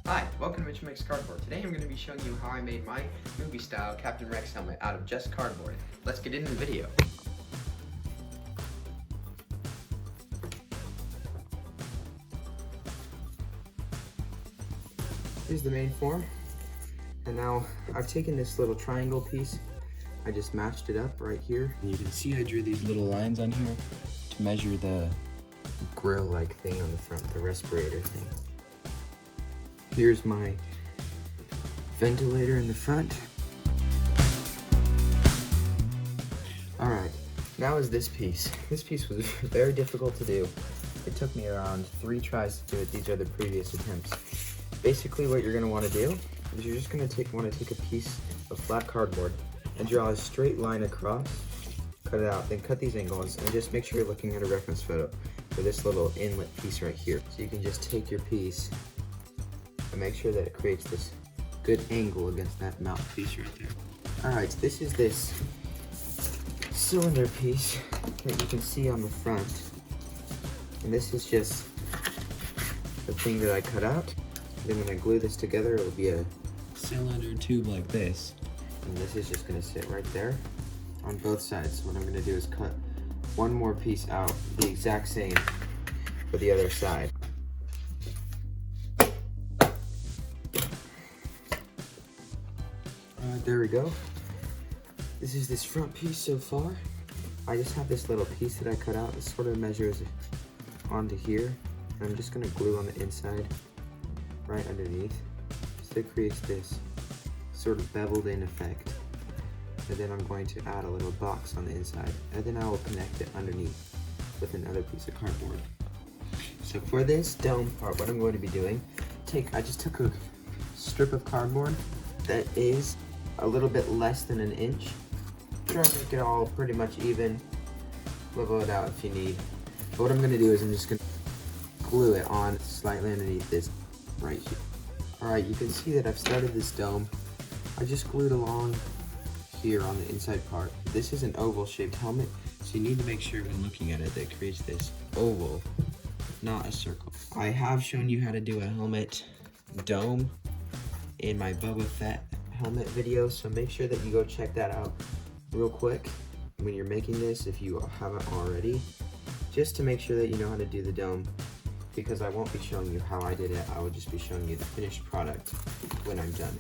Hi, welcome to Mitch Makes Cardboard. Today I'm going to be showing you how I made my movie-style Captain Rex helmet out of just cardboard. Let's get into the video. Here's the main form, and now I've taken this little triangle piece. I just matched it up right here. And you can see I drew these little lines on here to measure the grill-like thing on the front, the respirator thing. Here's my ventilator in the front. Alright, now is this piece. This piece was very difficult to do. It took me around 3 tries to do it. These are the previous attempts. Basically what you're going to want to do is you're just going to want to take a piece of flat cardboard and draw a straight line across, cut it out, then cut these angles, and just make sure you're looking at a reference photo for this little inlet piece right here. So you can just take your piece and make sure that it creates this good angle against that mouthpiece right there. Alright, so this is this cylinder piece that you can see on the front. And this is just the thing that I cut out. Then when I glue this together, it will be a cylinder tube like this. And this is just going to sit right there on both sides. So what I'm going to do is cut one more piece out, the exact same for the other side. There we go. This is this front piece so far. I just have this little piece that I cut out that sort of measures onto here. And I'm just going to glue on the inside right underneath. So it creates this sort of beveled in effect. And then I'm going to add a little box on the inside. And then I will connect it underneath with another piece of cardboard. So for this dome part, what I'm going to be doing, I just took a strip of cardboard that is a little bit less than an inch. Try to make it all pretty much even. Level it out if you need. But what I'm going to do is I'm just going to glue it on slightly underneath this right here. Alright, you can see that I've started this dome. I just glued along here on the inside part. This is an oval shaped helmet, so you need to make sure when looking at it that it creates this oval, not a circle. I have shown you how to do a helmet dome in my Boba Fett helmet video, so make sure that you go check that out real quick when you're making this if you haven't already, just to make sure that you know how to do the dome, because I won't be showing you how I did it. I will just be showing you the finished product when I'm done.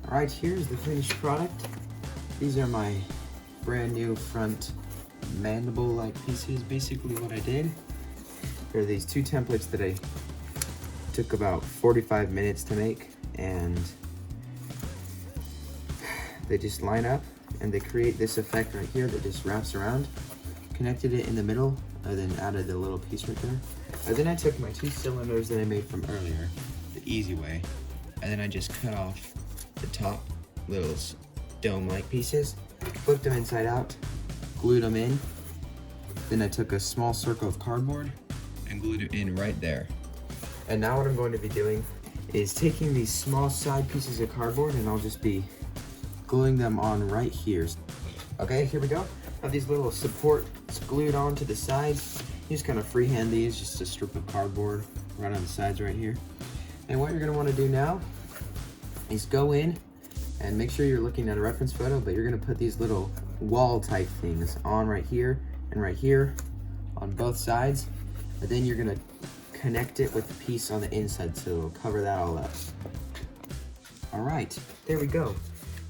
Alright, here's the finished product. These are my brand new front mandible-like pieces. Basically what I did, there are these 2 templates that I took about 45 minutes to make, and they just line up and they create this effect right here that just wraps around. Connected it in the middle and then added the little piece right there. And then I took my 2 cylinders that I made from earlier, the easy way, and then I just cut off the top little dome-like pieces, flipped them inside out, glued them in. Then I took a small circle of cardboard and glued it in right there. And now what I'm going to be doing is taking these small side pieces of cardboard and I'll just be gluing them on right here. Okay, here we go. I have these little supports glued onto the sides. You just kind of freehand these, just a strip of cardboard right on the sides right here. And what you're going to want to do now is go in and make sure you're looking at a reference photo, but you're going to put these little wall type things on right here and right here on both sides. And then you're going to connect it with the piece on the inside, so it'll cover that all up. Alright, there we go.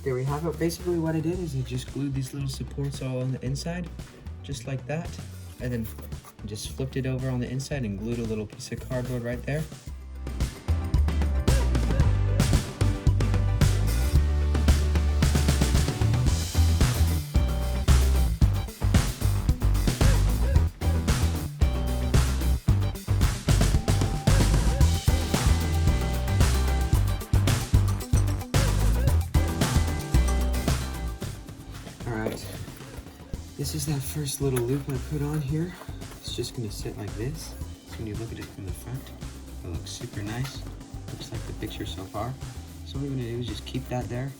There we have it. Basically what I did is I just glued these little supports all on the inside, just like that. And then just flipped it over on the inside and glued a little piece of cardboard right there. This is that first little loop I put on here. It's just going to sit like this. So when you look at it from the front, it looks super nice. Looks like the picture so far. So what we're going to do is just keep that there.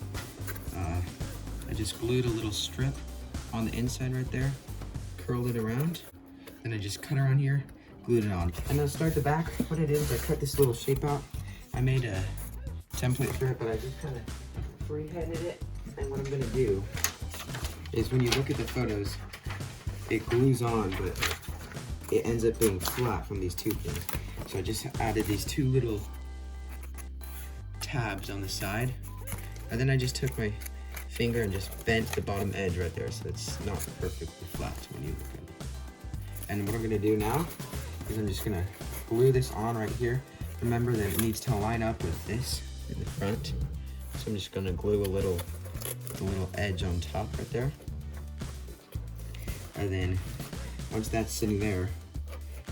I just glued a little strip on the inside right there, curled it around, Then I just cut around here, glued it on. And then start the back. What I did is I cut this little shape out. I made a template for it, but I just kind of freehanded it. And what I'm gonna do is when you look at the photos, it glues on, but it ends up being flat from these two things. So I just added these two little tabs on the side. And then I just took my finger and just bent the bottom edge right there so it's not perfectly flat when you look at it. And what I'm gonna do now is I'm just gonna glue this on right here. Remember that it needs to line up with this in the front. So I'm just gonna glue a little edge on top right there. And then once that's sitting there,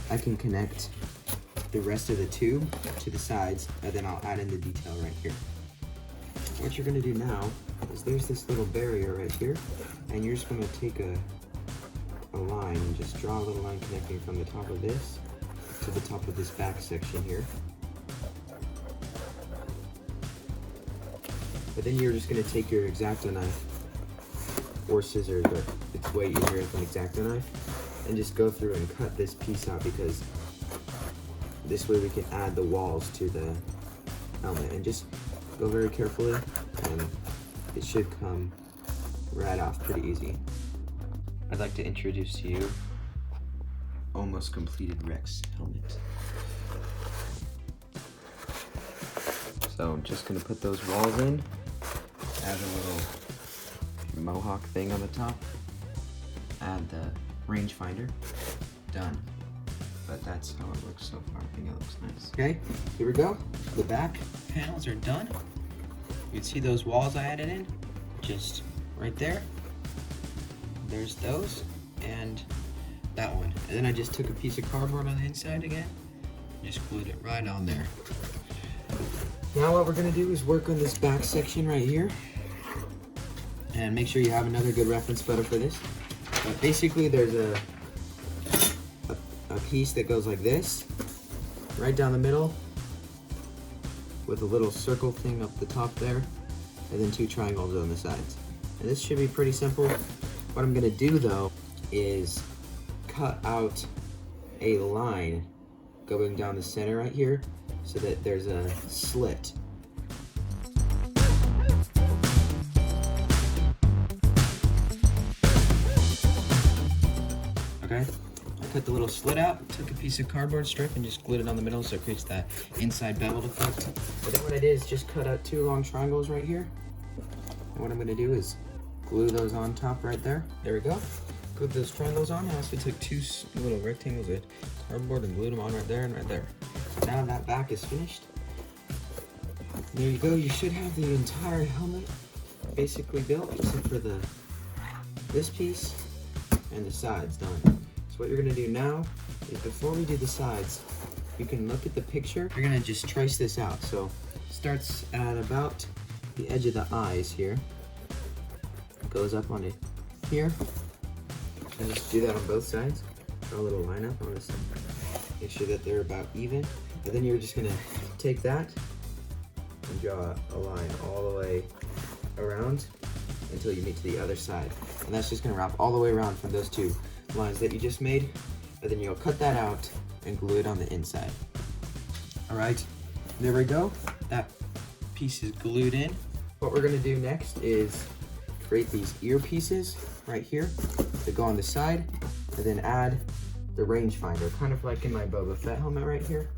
I can connect the rest of the tube to the sides, and then I'll add in the detail right here. What you're gonna do now is there's this little barrier right here, and you're just gonna take a line and just draw a little line connecting from the top of this to the top of this back section here. But then you're just gonna take your X-Acto knife or scissors, but it's way easier with an X-Acto knife, and just go through and cut this piece out, because this way we can add the walls to the helmet. And just go very carefully, and it should come right off pretty easy. I'd like to introduce to you almost completed Rex helmet. So I'm just gonna put those walls in, add a little mohawk thing on the top, add the rangefinder, done. But that's how it looks so far. I think it looks nice. Okay, here we go. The back panels are done. You can see those walls I added in, just right there. There's those, and that one. And then I just took a piece of cardboard on the inside again, just glued it right on there. Now what we're gonna do is work on this back section right here. And make sure you have another good reference photo for this. But basically there's a piece that goes like this, right down the middle, with a little circle thing up the top there, and then two triangles on the sides. And this should be pretty simple. What I'm gonna do though is cut out a line going down the center right here so that there's a slit. Okay, I cut the little slit out, took a piece of cardboard strip and just glued it on the middle so it creates that inside beveled effect. But then what I did is just cut out two long triangles right here. And what I'm gonna do is glue those on top right there. There we go. Glued those triangles on. I also took two little rectangles of cardboard and glued them on right there and right there. Now that back is finished. There you go. You should have the entire helmet basically built except for this piece and the sides done. So what you're gonna do now is, before we do the sides, you can look at the picture. You're gonna just trace this out. So it starts at about the edge of the eyes here. Goes up on it here. And just do that on both sides. Draw a little line up on this side. Make sure that they're about even. And then you're just gonna take that and draw a line all the way around until you meet to the other side. And that's just gonna wrap all the way around from those two lines that you just made. And then you'll cut that out and glue it on the inside. All right, there we go. That piece is glued in. What we're gonna do next is create these ear pieces right here that go on the side, and then add the rangefinder, kind of like in my Boba Fett helmet right here.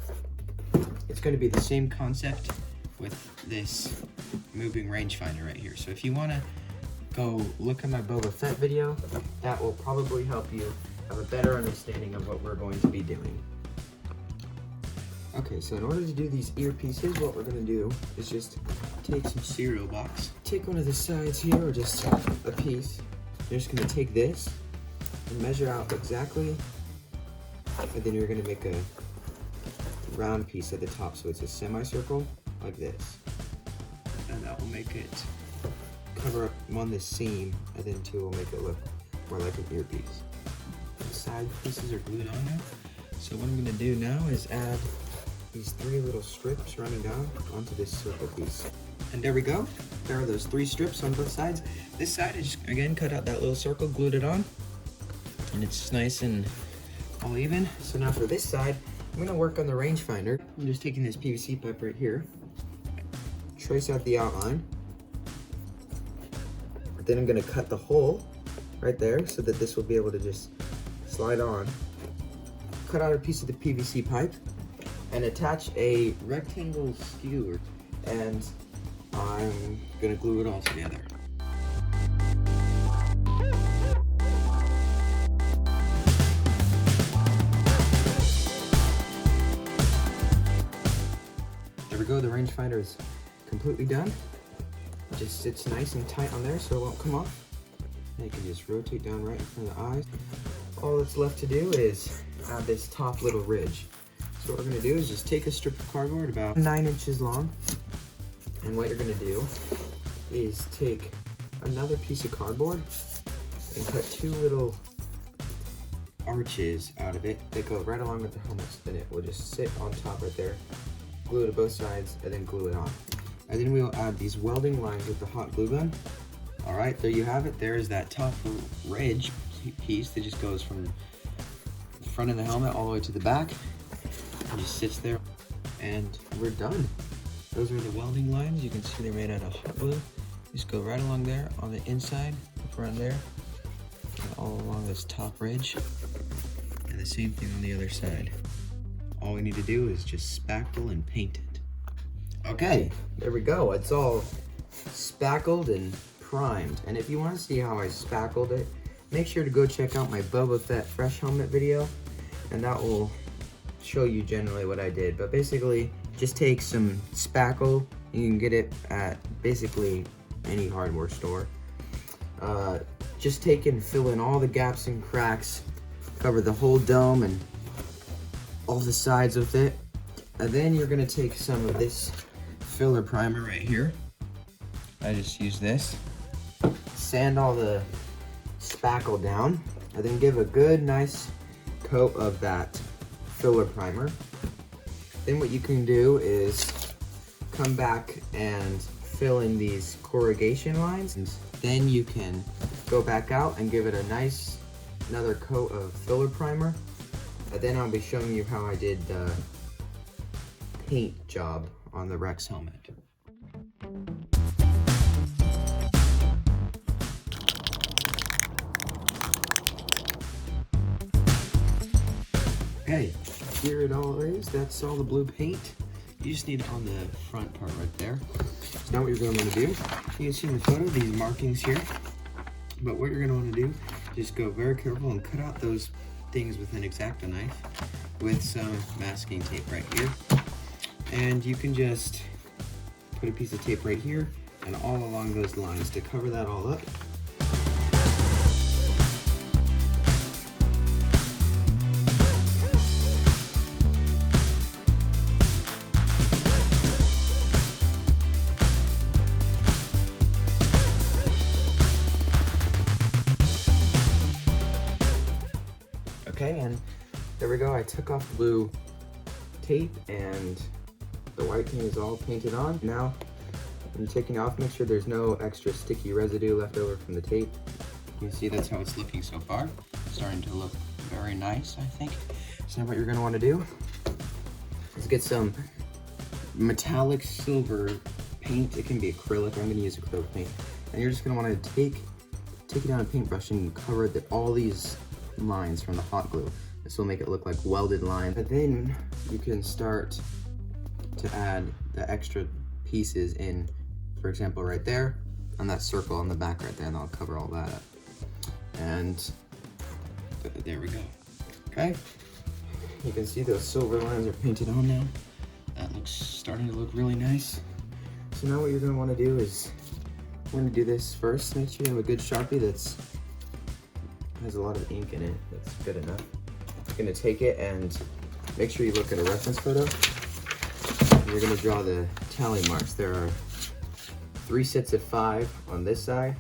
It's going to be the same concept with this moving rangefinder right here. So if you want to go look at my Boba Fett video, that will probably help you have a better understanding of what we're going to be doing. Okay, so in order to do these ear pieces, what we're going to do is just take some cereal box. Take one of the sides here, or just a piece. You're just going to take this and measure out exactly, and then you're going to make a round piece at the top, so it's a semicircle like this. And that will make it cover up one, the seam, and then two will make it look more like an earpiece. The side pieces are glued on now. So what I'm going to do now is add these three little strips running down onto this circle piece. And there we go. There are those three strips on both sides. This side is, again, cut out that little circle, glued it on. And it's nice and all even. So now for this side, I'm gonna work on the rangefinder. I'm just taking this PVC pipe right here, trace out the outline. Then I'm gonna cut the hole right there so that this will be able to just slide on. Cut out a piece of the PVC pipe and attach a rectangle skewer, and I'm gonna glue it all together. There we go, the rangefinder is completely done. It just sits nice and tight on there so it won't come off. And you can just rotate down right in front of the eyes. All that's left to do is add this top little ridge. So what we're gonna do is just take a strip of cardboard about 9 inches long. And what you're gonna do is take another piece of cardboard and cut 2 little arches out of it that go right along with the helmet. So then it will just sit on top right there. Glue it to both sides and then glue it on. And then we'll add these welding lines with the hot glue gun. All right, there you have it. There's that top ridge piece that just goes from the front of the helmet all the way to the back. It just sits there, and we're done. Those are the welding lines. You can see they're made out of hot glue. Just go right along there on the inside, around there, and all along this top ridge. And the same thing on the other side. All we need to do is just spackle and paint it. Okay, there we go. It's all spackled and primed. And if you want to see how I spackled it, make sure to go check out my Boba Fett fresh helmet video, and that will show you generally what I did. But basically, just take some spackle. You can get it at basically any hardware store. Just take and fill in all the gaps and cracks, cover the whole dome and all the sides with it. And then you're gonna take some of this filler primer right here. I just use this. Sand all the spackle down, and then give a good nice coat of that filler primer. Then what you can do is come back and fill in these corrugation lines. And then you can go back out and give it a nice another coat of filler primer. And then I'll be showing you how I did the paint job on the Rex helmet. Okay, here it all is. That's all the blue paint. You just need it on the front part right there. So now what you're going to want to do, you can see in the photo these markings here. But what you're going to want to do, just go very careful and cut out those things with an X-Acto knife with some masking tape right here. And you can just put a piece of tape right here and all along those lines to cover that all up. Okay, and there we go. I took off the blue tape and the white thing is all painted on. Now, when you're taking it off, make sure there's no extra sticky residue left over from the tape. You can see that's how it's looking so far. It's starting to look very nice, I think. So now what you're gonna wanna do is get some metallic silver paint. It can be acrylic. I'm gonna use acrylic paint. And you're just gonna wanna take it down a paintbrush and cover all these lines from the hot glue. This will make it look like welded lines. And then you can start to add the extra pieces in, for example, right there, on that circle on the back right there, and I'll cover all that up. And there we go. Okay, you can see those silver lines are painted on now. That looks starting to look really nice. So now what you're gonna wanna do is, we're gonna do this first. Make sure you have a good Sharpie that's has a lot of ink in it. That's good enough. You're gonna take it and make sure you look at a reference photo. And you're gonna draw the tally marks. There are 3 sets of 5 on this side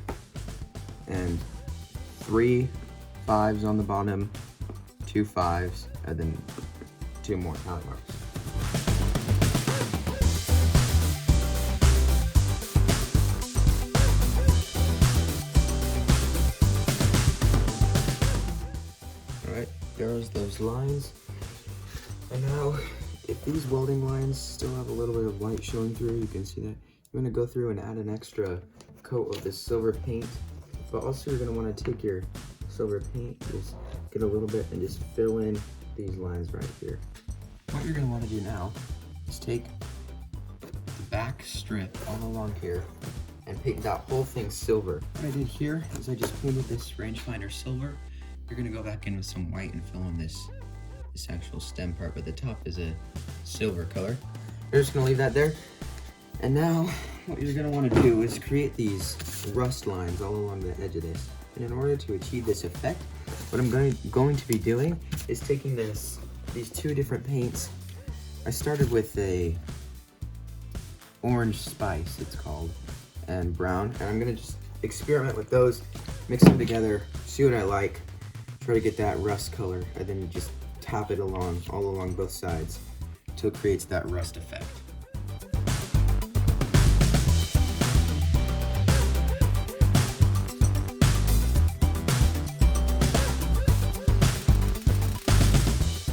and 3 5s on the bottom, 2 5s, and then 2 more tally marks. There's those lines. And now, if these welding lines still have a little bit of white showing through, you can see that. You're gonna go through and add an extra coat of this silver paint. But also you're gonna wanna take your silver paint, just get a little bit and just fill in these lines right here. What you're gonna wanna do now is take the back strip all along here and paint that whole thing silver. What I did here is I just painted this rangefinder silver. You're gonna go back in with some white and fill in this actual stem part, but the top is a silver color. You're just gonna leave that there. And now what you're gonna wanna do is create these rust lines all along the edge of this. And in order to achieve this effect, what I'm going to be doing is taking these two different paints. I started with a orange spice, it's called, and brown, and I'm gonna just experiment with those, mix them together, see what I like, try to get that rust color, and then just tap it all along both sides until it creates that rust effect.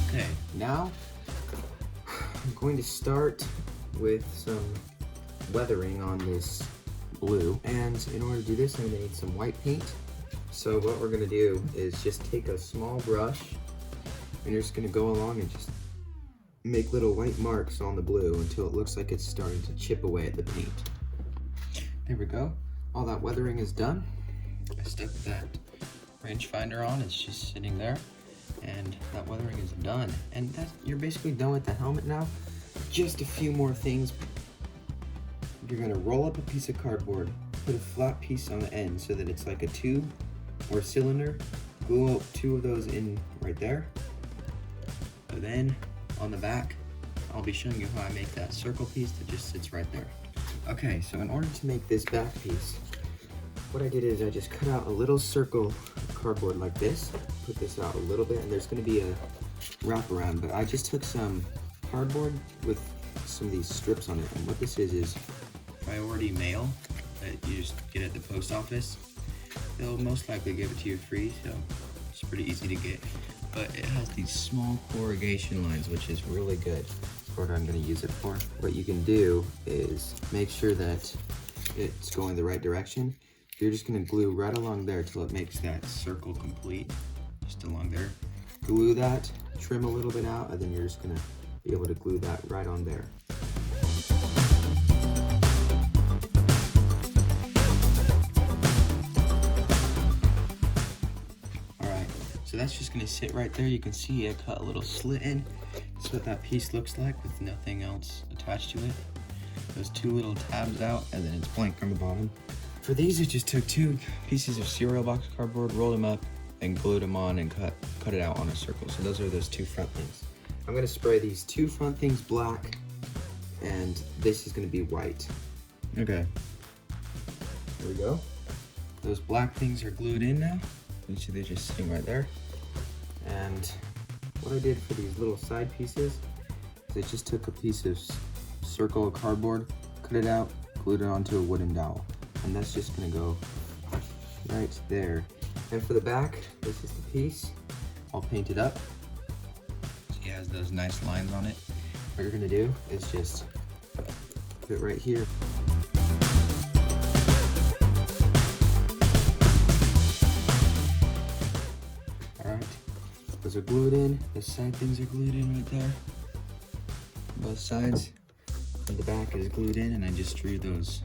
Okay, now I'm going to start with some weathering on this blue, and in order to do this I'm going to need some white paint. So what we're going to do is just take a small brush and you're just gonna go along and just make little white marks on the blue until it looks like it's starting to chip away at the paint. There we go. All that weathering is done. I stuck that rangefinder on, it's just sitting there, and that weathering is done. And you're basically done with the helmet now. Just a few more things. You're gonna roll up a piece of cardboard, put a flat piece on the end so that it's like a tube or cylinder. Glue up two of those in right there. So then on the back, I'll be showing you how I make that circle piece that just sits right there. Okay, so in order to make this back piece, what I did is I just cut out a little circle of cardboard like this, put this out a little bit, and there's gonna be a wraparound, but I just took some cardboard with some of these strips on it, and what this is priority mail that you just get at the post office. They'll most likely give it to you free, so it's pretty easy to get. But it has these small corrugation lines, which is really good for what I'm going to use it for. What you can do is make sure that it's going the right direction. You're just going to glue right along there till it makes that circle complete, just along there. Glue that, trim a little bit out, and then you're just going to be able to glue that right on there. So that's just gonna sit right there. You can see I cut a little slit in. That's what that piece looks like with nothing else attached to it. Those two little tabs out, and then it's blank on the bottom. For these, I just took two pieces of cereal box cardboard, rolled them up, and glued them on and cut it out on a circle. So those are those two front things. I'm gonna spray these two front things black, and this is gonna be white. Okay. There we go. Those black things are glued in now. You see they're just sitting right there. And what I did for these little side pieces is I just took a piece of circle of cardboard, cut it out, glued it onto a wooden dowel. And that's just gonna go right there. And for the back, this is the piece. I'll paint it up. It has those nice lines on it. What you're gonna do is just put it right here. Those are glued in, the side things are glued in right there. Both sides. And the back is glued in, and I just drew those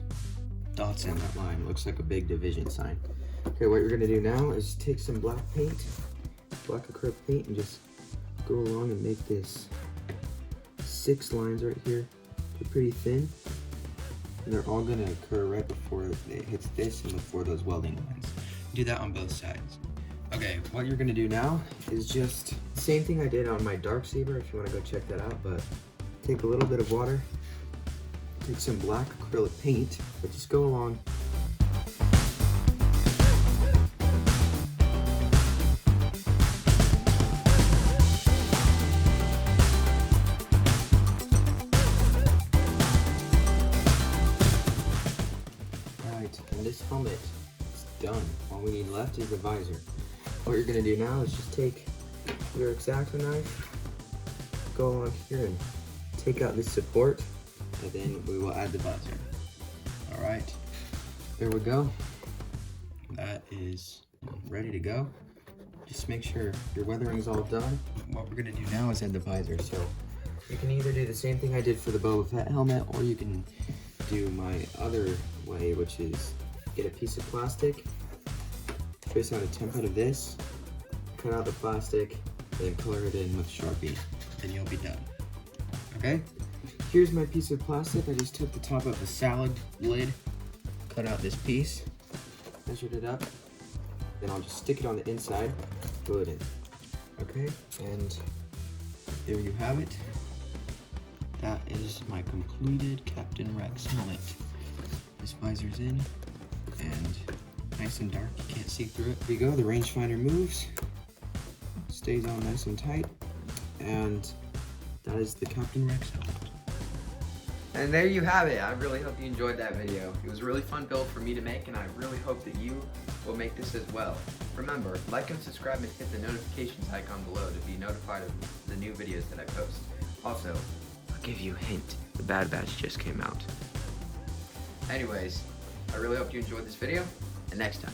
dots in that line. It looks like a big division sign. Okay, what you're gonna do now is take some black paint, black acrylic paint, and just go along and make this 6 lines right here. They're pretty thin, and they're all gonna occur right before it hits this and before those welding lines. Do that on both sides. Okay, what you're gonna do now is just the same thing I did on my dark saber, if you wanna go check that out, but take a little bit of water, take some black acrylic paint, but just go along. Alright, and this helmet is done. All we need left is the visor. What you're gonna do now is just take your X-Acto knife, go along here and take out this support, and then we will add the visor. All right, there we go. That is ready to go. Just make sure your weathering is all done. What we're gonna do now is add the visor. So you can either do the same thing I did for the Boba Fett helmet, or you can do my other way, which is get a piece of plastic, trace out a template of this, cut out the plastic, then color it in with Sharpie, and you'll be done. Okay? Here's my piece of plastic. I just took the top of the salad lid, cut out this piece, measured it up, then I'll just stick it on the inside, glue it in. Okay? And there you have it. That is my completed Captain Rex helmet. This visor's in, and nice and dark, you can't see through it. There you go, the rangefinder moves, stays on nice and tight, and that is the Captain Rex helmet. And there you have it. I really hope you enjoyed that video. It was a really fun build for me to make, and I really hope that you will make this as well. Remember, like and subscribe and hit the notifications icon below to be notified of the new videos that I post. Also, I'll give you a hint. The Bad Batch just came out. Anyways, I really hope you enjoyed this video, and next time.